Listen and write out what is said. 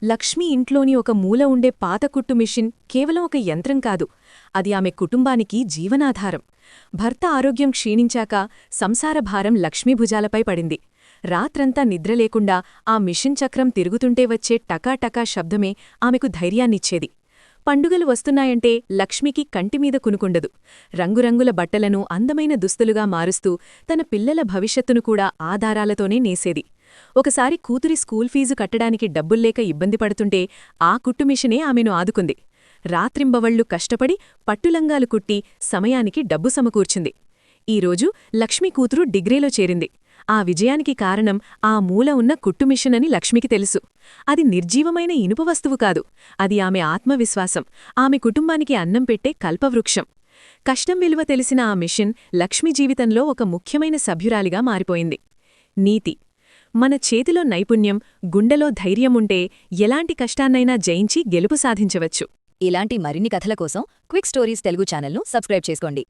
లక్ష్మి ఇంట్లోని ఒక మూల ఉండే పాత కుట్టు మిషన్ కేవలం ఒక యంత్రం కాదు, అది ఆమె కుటుంబానికి జీవనాధారం. భర్త ఆరోగ్యం క్షీణించాక సంసార భారం లక్ష్మీ భుజాలపై పడింది. రాత్రంతా నిద్రలేకుండా ఆ మిషన్ చక్రం తిరుగుతుంటే వచ్చే టకాటకా శబ్దమే ఆమెకు ధైర్యాన్నిచ్చేది. పండుగలు వస్తున్నాయంటే లక్ష్మికి కంటిమీద కునుకుండదు. రంగురంగుల బట్టలను అందమైన దుస్తులుగా మారుస్తూ తన పిల్లల భవిష్యత్తును కూడా ఆధారాలతోనే నేసేది. ఒకసారి కూతురి స్కూల్ ఫీజు కట్టడానికి డబ్బుల్లేక ఇబ్బంది పడుతుంటే ఆ కుట్టుమిషనే ఆమెను ఆదుకుంది. రాత్రింబవళ్లు కష్టపడి పట్టులంగాలు కుట్టి సమయానికి డబ్బు సమకూర్చింది. ఈరోజు లక్ష్మి కూతురు డిగ్రీలో చేరింది. ఆ విజయానికి కారణం ఆ మూల ఉన్న కుట్టుమిషనని లక్ష్మికి తెలుసు. అది నిర్జీవమైన ఇనుప వస్తువు కాదు, అది ఆమె ఆత్మవిశ్వాసం, ఆమె కుటుంబానికి అన్నం పెట్టే కల్పవృక్షం. కష్టం విలువ తెలిసిన ఆ మిషన్ లక్ష్మి జీవితంలో ఒక ముఖ్యమైన సభ్యురాలిగా మారిపోయింది. నీతి: మన చేతిలో నైపుణ్యం, గుండెలో ధైర్యముంటే ఎలాంటి కష్టాన్నైనా జయించి గెలుపు సాధించవచ్చు. ఇలాంటి మరిన్ని కథల కోసం క్విక్ స్టోరీస్ తెలుగు ఛానల్ను సబ్స్క్రైబ్ చేసుకోండి.